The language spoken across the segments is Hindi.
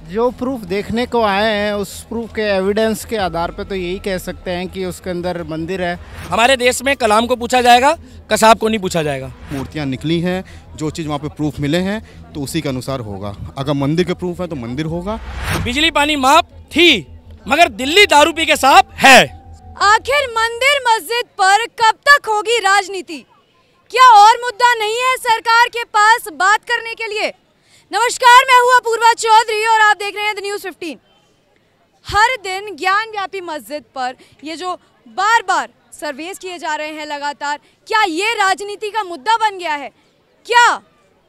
जो प्रूफ देखने को आए हैं उस प्रूफ के एविडेंस के आधार पे तो यही कह सकते हैं कि उसके अंदर मंदिर है। हमारे देश में कलाम को पूछा जाएगा, कसाब को नहीं पूछा जाएगा। मूर्तियाँ निकली हैं, जो चीज़ वहाँ पे प्रूफ मिले हैं तो उसी के अनुसार होगा। अगर मंदिर के प्रूफ है तो मंदिर होगा। बिजली पानी माफ थी मगर दिल्ली दारू पी के साफ है। आखिर मंदिर मस्जिद पर कब तक होगी राजनीति? क्या और मुद्दा नहीं है सरकार के पास बात करने के लिए? नमस्कार, मैं हूं अपूर्वा चौधरी और आप देख रहे हैं द न्यूज़ 15। हर दिन ज्ञान व्यापी मस्जिद पर ये जो बार बार सर्वेस किए जा रहे हैं लगातार, क्या ये राजनीति का मुद्दा बन गया है? क्या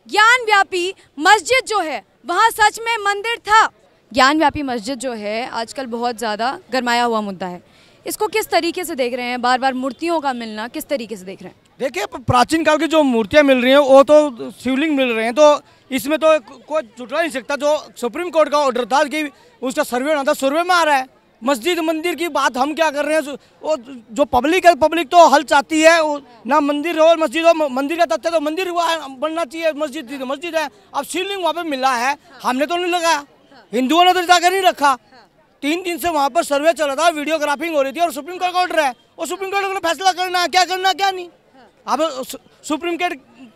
ज्ञान व्यापी मस्जिद जो है वहाँ सच में मंदिर था? ज्ञान व्यापी मस्जिद जो है आजकल बहुत ज़्यादा गरमाया हुआ मुद्दा है। इसको किस तरीके से देख रहे हैं? बार बार मूर्तियों का मिलना किस तरीके से देख रहे हैं? देखिए, प्राचीन काल की जो मूर्तियां मिल रही हैं वो तो शिवलिंग मिल रहे हैं, तो इसमें तो कोई झुटला नहीं सकता। जो सुप्रीम कोर्ट का ऑर्डर था कि उसका सर्वे होना था, सर्वे में आ रहा है। मस्जिद मंदिर की बात हम क्या कर रहे हैं? वो जो पब्लिक है, पब्लिक तो हल चाहती है ना मंदिर हो मस्जिद हो। मंदिर का तथ्य तो मंदिर बनना चाहिए, मस्जिद तो मस्जिद है। अब शिवलिंग वहाँ पे मिला है, हमने तो नहीं लगाया, हिंदुओं ने तो जाकर नहीं रखा। 3 दिन से वहाँ पर सर्वे चल रहा था, वीडियोग्राफिंग हो रही थी और सुप्रीम कोर्ट का ऑर्डर है और सुप्रीम कोर्ट को फैसला करना है क्या करना क्या नहीं। अब सुप्रीम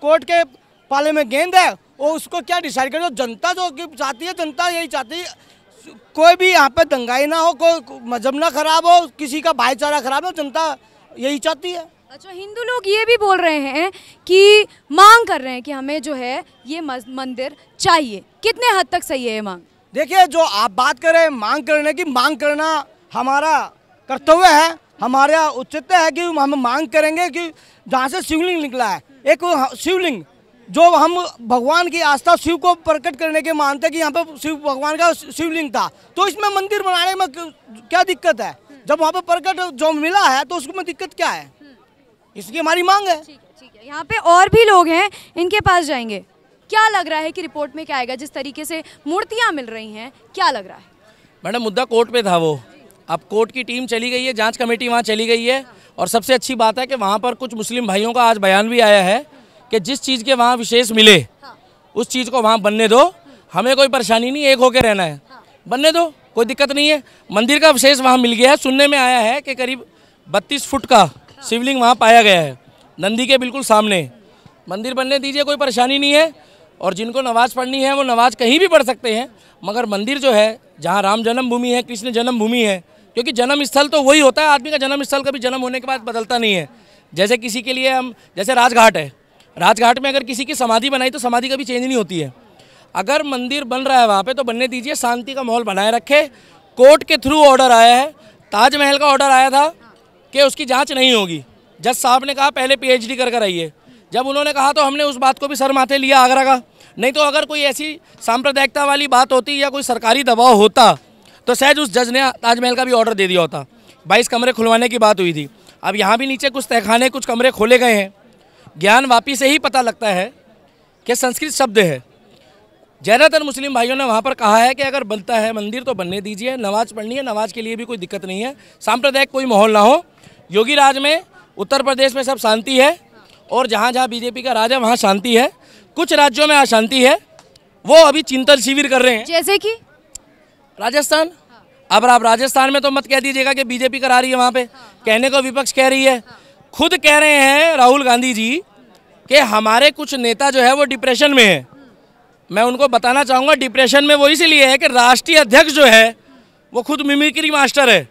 कोर्ट के पाले में गेंद है, वो उसको क्या डिसाइड करे। जनता जो चाहती है, जनता यही चाहती है कोई भी यहाँ पे दंगाई ना हो, कोई मजहब ना खराब हो, किसी का भाईचारा खराब हो, जनता यही चाहती है। अच्छा, हिंदू लोग ये भी बोल रहे हैं कि मांग कर रहे हैं कि हमें जो है ये मंदिर चाहिए। कितने हद तक सही है ये मांग? देखिए, जो आप बात करें मांग करने की, मांग करना हमारा कर्तव्य है, हमारा उचित है कि हम मांग करेंगे कि जहाँ से शिवलिंग निकला है, एक शिवलिंग जो हम भगवान की आस्था शिव को प्रकट करने के मानते हैं कि यहाँ पे शिव भगवान का शिवलिंग था, तो इसमें मंदिर बनाने में क्या दिक्कत है? जब वहाँ पे प्रकट जो मिला है तो उसमें दिक्कत क्या है? इसकी हमारी मांग है। ठीक है। यहाँ पे और भी लोग हैं, इनके पास जाएंगे। क्या लग रहा है कि रिपोर्ट में क्या आएगा? जिस तरीके से मूर्तियाँ मिल रही हैं, क्या लग रहा है? मैडम, मुद्दा कोर्ट पे था वो, अब कोर्ट की टीम चली गई है, जांच कमेटी वहाँ चली गई है। और सबसे अच्छी बात है कि वहाँ पर कुछ मुस्लिम भाइयों का आज बयान भी आया है कि जिस चीज़ के वहाँ विशेष मिले उस चीज़ को वहाँ बनने दो, हमें कोई परेशानी नहीं, एक होकर रहना है, बनने दो, कोई दिक्कत नहीं है। मंदिर का विशेष वहाँ मिल गया है। सुनने में आया है कि करीब 32 फुट का शिवलिंग वहाँ पाया गया है, नंदी के बिल्कुल सामने। मंदिर बनने दीजिए, कोई परेशानी नहीं है। और जिनको नमाज़ पढ़नी है वो नमाज़ कहीं भी पढ़ सकते हैं, मगर मंदिर जो है जहाँ राम जन्मभूमि है, कृष्ण जन्मभूमि है, क्योंकि जन्म स्थल तो वही होता है, आदमी का जन्म स्थल कभी जन्म होने के बाद बदलता नहीं है। जैसे किसी के लिए हम, जैसे राजघाट है, राजघाट में अगर किसी की समाधि बनाई तो समाधि कभी चेंज नहीं होती है। अगर मंदिर बन रहा है वहाँ पे तो बनने दीजिए, शांति का माहौल बनाए रखे। कोर्ट के थ्रू ऑर्डर आया है, ताजमहल का ऑर्डर आया था कि उसकी जाँच नहीं होगी। जज साहब ने कहा पहले PhD कर आइए। जब उन्होंने कहा तो हमने उस बात को भी सर माथे लिया आगरा का। नहीं तो अगर कोई ऐसी सांप्रदायिकता वाली बात होती या कोई सरकारी दबाव होता तो शायद उस जज ने ताजमहल का भी ऑर्डर दे दिया होता। 22 कमरे खुलवाने की बात हुई थी। अब यहाँ भी नीचे कुछ तहखाने, कुछ कमरे खोले गए हैं। ज्ञान वापी से ही पता लगता है कि संस्कृत शब्द है। ज़्यादातर मुस्लिम भाइयों ने वहाँ पर कहा है कि अगर बनता है मंदिर तो बनने दीजिए, नमाज़ पढ़नी है, नमाज के लिए भी कोई दिक्कत नहीं है, सांप्रदायिक कोई माहौल ना हो। योगी राज में, उत्तर प्रदेश में सब शांति है और जहाँ जहाँ BJP का राज है वहाँ शांति है। कुछ राज्यों में अशांति है, वो अभी चिंतन शिविर कर रहे हैं। जैसे कि राजस्थान। अब आप राजस्थान में तो मत कह दीजिएगा कि BJP करा रही है वहाँ पे, कहने को विपक्ष कह रही है। खुद कह रहे हैं राहुल गांधी जी कि हमारे कुछ नेता जो है वो डिप्रेशन में है। मैं उनको बताना चाहूँगा डिप्रेशन में वो इसलिए है कि राष्ट्रीय अध्यक्ष जो है वो खुद मिमिक्री मास्टर है।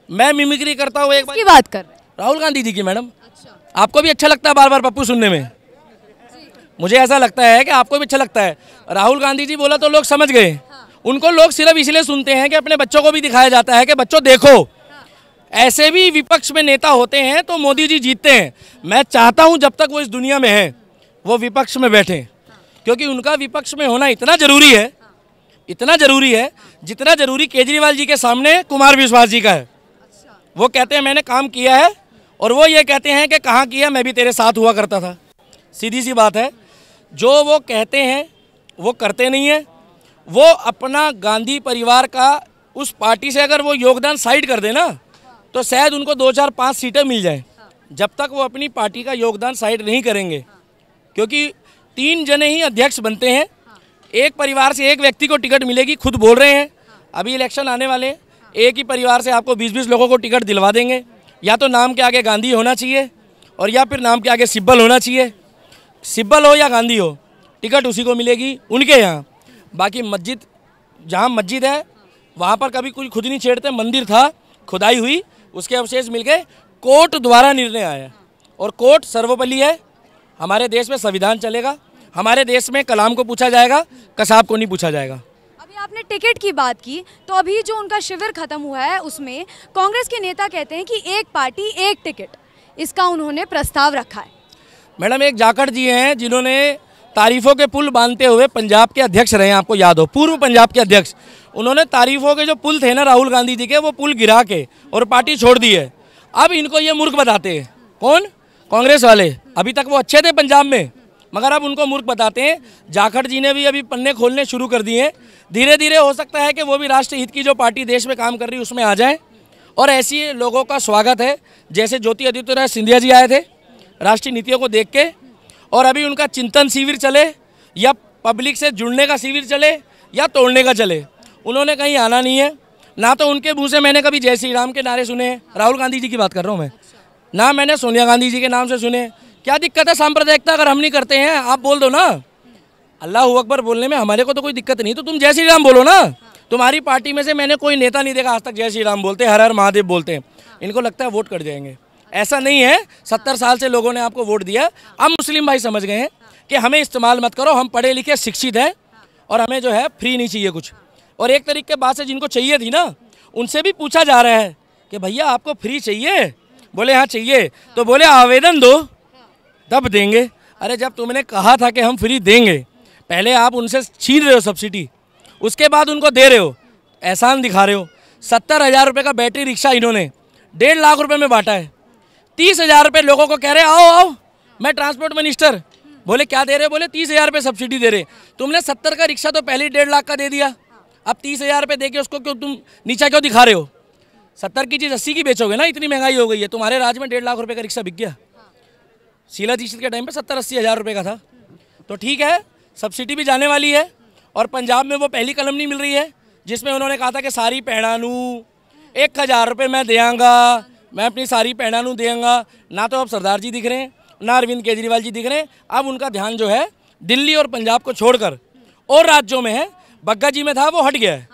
मैं मिमिक्री करता हूँ। एक बात कर राहुल गांधी जी की। मैडम, आपको भी अच्छा लगता है बार बार पप्पू सुनने में? मुझे ऐसा लगता है कि आपको भी अच्छा लगता है। राहुल गांधी जी बोला तो लोग समझ गए। उनको लोग सिर्फ इसलिए सुनते हैं कि अपने बच्चों को भी दिखाया जाता है कि बच्चों देखो, ऐसे भी विपक्ष में नेता होते हैं तो मोदी जी जीतते हैं। मैं चाहता हूं जब तक वो इस दुनिया में है वो विपक्ष में बैठे, क्योंकि उनका विपक्ष में होना इतना ज़रूरी है, इतना ज़रूरी है जितना ज़रूरी केजरीवाल जी के सामने कुमार विश्वास जी का है। वो कहते हैं मैंने काम किया है और वो ये कहते हैं कि कहाँ किया, मैं भी तेरे साथ हुआ करता था। सीधी सी बात है, जो वो कहते हैं वो करते नहीं है। वो अपना गांधी परिवार का उस पार्टी से अगर वो योगदान साइड कर देना तो शायद उनको 2, 4, 5 सीटें मिल जाएं। जब तक वो अपनी पार्टी का योगदान साइड नहीं करेंगे, क्योंकि 3 जने ही अध्यक्ष बनते हैं, एक परिवार से एक व्यक्ति को टिकट मिलेगी, खुद बोल रहे हैं। अभी इलेक्शन आने वाले हैं, एक ही परिवार से आपको 20-20 लोगों को टिकट दिलवा देंगे। या तो नाम के आगे गांधी होना चाहिए और या फिर नाम के आगे सिब्बल होना चाहिए। सिब्बल हो या गांधी हो, टिकट उसी को मिलेगी उनके यहाँ। बाकी मस्जिद, जहाँ मस्जिद है वहाँ पर कभी कोई खुद नहीं छेड़ते। मंदिर था, खुदाई हुई, उसके अवशेष मिल गए, कोर्ट द्वारा निर्णय आया और कोर्ट सर्वोपरि है। हमारे देश में संविधान चलेगा, हमारे देश में कलाम को पूछा जाएगा, कसाब को नहीं पूछा जाएगा। अभी आपने टिकट की बात की, तो अभी जो उनका शिविर खत्म हुआ है उसमें कांग्रेस के नेता कहते हैं कि एक पार्टी एक टिकट, इसका उन्होंने प्रस्ताव रखा है। मैडम, एक जाखड़ जी हैं जिन्होंने तारीफों के पुल बांधते हुए पंजाब के अध्यक्ष रहे हैं, आपको याद हो, पूर्व पंजाब के अध्यक्ष। उन्होंने तारीफों के जो पुल थे ना राहुल गांधी जी के, वो पुल गिरा के और पार्टी छोड़ दी है। अब इनको ये मूर्ख बताते हैं। कौन? कांग्रेस वाले। अभी तक वो अच्छे थे पंजाब में, मगर अब उनको मूर्ख बताते हैं। जाखड़ जी ने भी अभी पन्ने खोलने शुरू कर दिए हैं। धीरे धीरे हो सकता है कि वो भी राष्ट्रीय हित की जो पार्टी देश में काम कर रही है उसमें आ जाए, और ऐसी लोगों का स्वागत है। जैसे ज्योतिरादित्य सिंधिया जी आए थे राष्ट्रीय नीतियों को देख के, और अभी उनका चिंतन शिविर चले या पब्लिक से जुड़ने का शिविर चले या तोड़ने का चले, उन्होंने कहीं आना नहीं है। ना तो उनके मुँह से मैंने कभी जय श्री राम के नारे सुने हैं, राहुल गांधी जी की बात कर रहा हूँ मैं, ना मैंने सोनिया गांधी जी के नाम से सुने। क्या दिक्कत है सांप्रदायिकता अगर हम नहीं करते हैं? आप बोल दो ना, अल्लाह अकबर बोलने में हमारे को तो कोई दिक्कत नहीं, तो तुम जय श्री राम बोलो ना। तुम्हारी पार्टी में से मैंने कोई नेता नहीं देखा आज तक जय श्री राम बोलते, हर हर महादेव बोलते हैं। इनको लगता है वोट कट जाएंगे, ऐसा नहीं है। 70 साल से लोगों ने आपको वोट दिया। अब मुस्लिम भाई समझ गए हैं कि हमें इस्तेमाल मत करो, हम पढ़े लिखे शिक्षित हैं और हमें जो है फ्री नहीं चाहिए कुछ। और एक तरीके के बात से जिनको चाहिए थी ना, उनसे भी पूछा जा रहा है कि भैया आपको फ्री चाहिए? बोले हाँ चाहिए। तो बोले आवेदन दो तब देंगे। अरे जब तुमने कहा था कि हम फ्री देंगे, पहले आप उनसे छीन रहे हो सब्सिडी, उसके बाद उनको दे रहे हो, एहसान दिखा रहे हो। 70,000 रुपये का बैटरी रिक्शा इन्होंने 1.5 लाख रुपए में बांटा है। 30,000 रुपये लोगों को कह रहे आओ आओ, मैं ट्रांसपोर्ट मिनिस्टर। बोले क्या दे रहे? बोले 30,000 रुपये सब्सिडी दे रहे। तुमने 70 का रिक्शा तो पहले 1.5 लाख का दे दिया, अब 30,000 रुपये दे के उसको क्यों तुम नीचा क्यों दिखा रहे हो? 70 की चीज़ 80 की बेचोगे ना, इतनी महंगाई हो गई है। तुम्हारे राज्य में 1.5 लाख रुपये का रिक्शा बिक गया। शीला दीक्षित के टाइम पे 70-80 हज़ार रुपये का था। तो ठीक है, सब्सिडी भी जाने वाली है। और पंजाब में वो पहली कलम नहीं मिल रही है जिसमें उन्होंने कहा था कि सारी पहनानू 1,000 रुपये मैं देंगा, मैं अपनी सारी पहनानू देंगा। ना तो अब सरदार जी दिख रहे हैं, ना अरविंद केजरीवाल जी दिख रहे हैं। अब उनका ध्यान जो है दिल्ली और पंजाब को छोड़कर और राज्यों में है। बग्गा जी में था, वो हट गया है।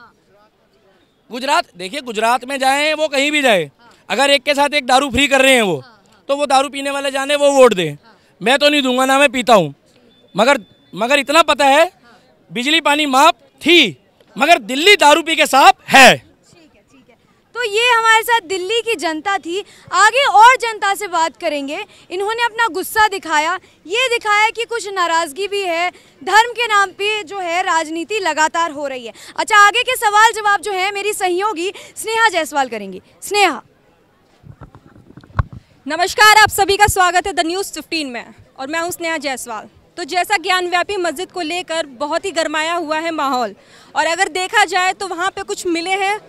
गुजरात देखिए, गुजरात में जाएं, वो कहीं भी जाए, अगर एक के साथ एक दारू फ्री कर रहे हैं वो, तो वो दारू पीने वाले जाने, वो वोट दें। मैं तो नहीं दूंगा, ना मैं पीता हूँ, मगर इतना पता है बिजली पानी माफ थी, मगर दिल्ली दारू पी के साफ है। ठीक है। तो ये हमारे साथ दिल्ली की जनता थी। आगे और जनता से बात करेंगे। इन्होंने अपना गुस्सा दिखाया, ये दिखाया कि कुछ नाराज़गी भी है। धर्म के नाम पे जो है राजनीति लगातार हो रही है। अच्छा, आगे के सवाल जवाब जो है मेरी सहयोगी स्नेहा जायसवाल करेंगी। स्नेहा, नमस्कार, आप सभी का स्वागत है द न्यूज़ 15 में, और मैं हूँ स्नेहा जायसवाल। तो जैसा ज्ञानव्यापी मस्जिद को लेकर बहुत ही गरमाया हुआ है माहौल, और अगर देखा जाए तो वहाँ पे कुछ मिले हैं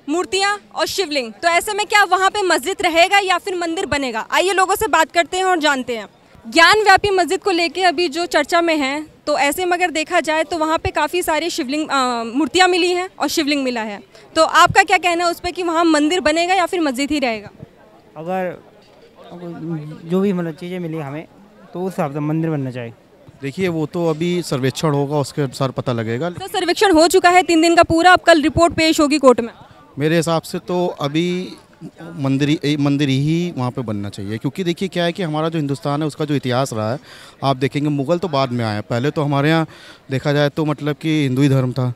मूर्तियाँ और शिवलिंग। तो ऐसे में क्या वहाँ पे मस्जिद रहेगा या फिर मंदिर बनेगा? आइए लोगों से बात करते हैं और जानते हैं। ज्ञानव्यापी मस्जिद को लेके अभी जो चर्चा में है, तो ऐसे में अगर देखा जाए तो वहाँ पे काफ़ी सारी शिवलिंग मूर्तियाँ मिली हैं और शिवलिंग मिला है। तो आपका क्या कहना है उस पर कि वहाँ मंदिर बनेगा या फिर मस्जिद ही रहेगा? अगर जो भी मतलब चीज़ें मिली हमें, तो उस हिसाब से मंदिर बनना चाहिए। देखिए, वो तो अभी सर्वेक्षण होगा, उसके अनुसार पता लगेगा। तो सर्वेक्षण हो चुका है 3 दिन का पूरा, अब कल रिपोर्ट पेश होगी कोर्ट में। मेरे हिसाब से तो अभी मंदिर ही वहाँ पे बनना चाहिए, क्योंकि देखिए क्या है कि हमारा जो हिंदुस्तान है उसका जो इतिहास रहा है, आप देखेंगे मुग़ल तो बाद में आए, पहले तो हमारे यहाँ देखा जाए तो मतलब कि हिंदू ही धर्म था,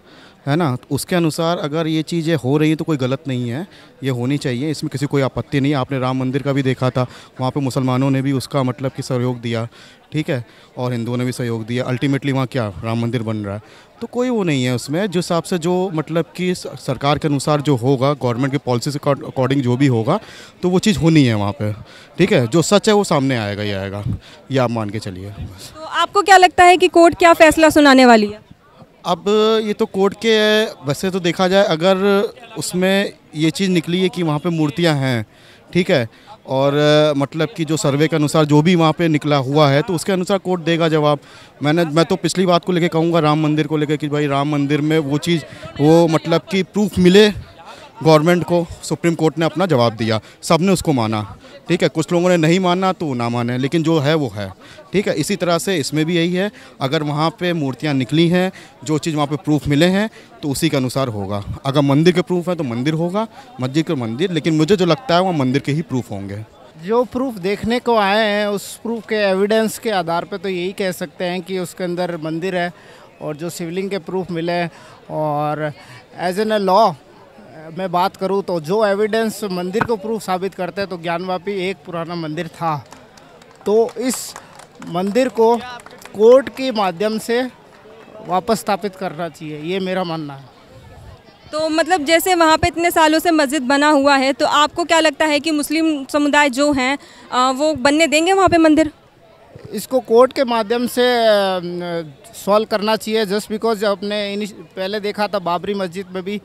है ना। तो उसके अनुसार अगर ये चीज़ें हो रही हैं तो कोई गलत नहीं है, ये होनी चाहिए, इसमें किसी कोई आपत्ति नहीं। आपने राम मंदिर का भी देखा था, वहाँ पे मुसलमानों ने भी उसका मतलब कि सहयोग दिया, ठीक है, और हिंदुओं ने भी सहयोग दिया। अल्टीमेटली वहाँ क्या राम मंदिर बन रहा है, तो कोई वो नहीं है उसमें। जिस हिसाब से जो मतलब कि सरकार के अनुसार जो होगा, गवर्नमेंट की पॉलिसी के अकॉर्डिंग जो भी होगा, तो वो चीज़ होनी है वहाँ पे, ठीक है। जो सच है वो सामने आएगा ही आएगा, ये आप मान के चलिए। तो आपको क्या लगता है कि कोर्ट क्या फैसला सुनाने वाली है? अब ये तो कोर्ट के, वैसे तो देखा जाए अगर उसमें ये चीज़ निकली है कि वहाँ पे मूर्तियाँ हैं, ठीक है। और मतलब कि जो सर्वे के अनुसार जो भी वहाँ पे निकला हुआ है तो उसके अनुसार कोर्ट देगा जवाब। मैं तो पिछली बात को लेके कहूँगा, राम मंदिर को लेके, कि भाई राम मंदिर में वो चीज़, वो मतलब कि प्रूफ मिले गवर्नमेंट को। सुप्रीम कोर्ट ने अपना जवाब दिया, सब ने उसको माना, ठीक है। कुछ लोगों ने नहीं माना तो ना माने, लेकिन जो है वो है, ठीक है। इसी तरह से इसमें भी यही है, अगर वहाँ पे मूर्तियाँ निकली हैं, जो चीज़ वहाँ पे प्रूफ मिले हैं तो उसी के अनुसार होगा। अगर मंदिर के प्रूफ है तो मंदिर होगा, मस्जिद के मंदिर, लेकिन मुझे जो लगता है वहाँ मंदिर के ही प्रूफ होंगे। जो प्रूफ देखने को आए हैं उस प्रूफ के एविडेंस के आधार पे तो यही कह सकते हैं कि उसके अंदर मंदिर है। और जो शिवलिंग के प्रूफ मिले हैं, और एज एन लॉ मैं बात करूं तो जो एविडेंस मंदिर को प्रूफ साबित करते हैं, तो ज्ञानवापी एक पुराना मंदिर था, तो इस मंदिर को कोर्ट के माध्यम से वापस स्थापित करना चाहिए, ये मेरा मानना है। तो मतलब जैसे वहाँ पे इतने सालों से मस्जिद बना हुआ है, तो आपको क्या लगता है कि मुस्लिम समुदाय जो हैं वो बनने देंगे वहाँ पे मंदिर? इसको कोर्ट के माध्यम से सॉल्व करना चाहिए। जस्ट बिकॉज अपने पहले देखा था बाबरी मस्जिद में भी,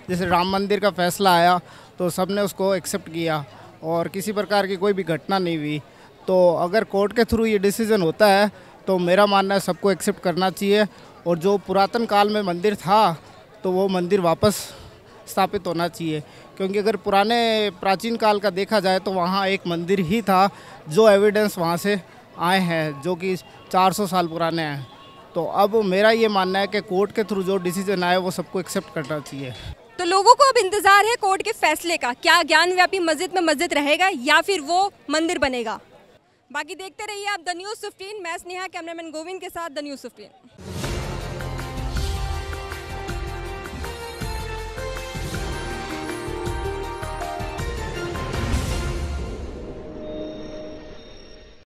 जैसे राम मंदिर का फैसला आया तो सब ने उसको एक्सेप्ट किया और किसी प्रकार की कोई भी घटना नहीं हुई। तो अगर कोर्ट के थ्रू ये डिसीज़न होता है तो मेरा मानना है सबको एक्सेप्ट करना चाहिए। और जो पुरातन काल में मंदिर था तो वो मंदिर वापस स्थापित होना चाहिए, क्योंकि अगर पुराने प्राचीन काल का देखा जाए तो वहाँ एक मंदिर ही था, जो एविडेंस वहाँ से आए हैं जो कि 400 साल पुराने हैं। तो अब मेरा ये मानना है कि कोर्ट के थ्रू जो डिसीजन आए वो सबको एक्सेप्ट करना चाहिए। तो लोगों को अब इंतजार है कोर्ट के फैसले का, क्या ज्ञानव्यापी मस्जिद में मस्जिद रहेगा या फिर वो मंदिर बनेगा। बाकी देखते रहिए आप द न्यूज़ 15। मैं स्नेहा, कैमरामैन गोविंद के साथ द न्यूज़ 15।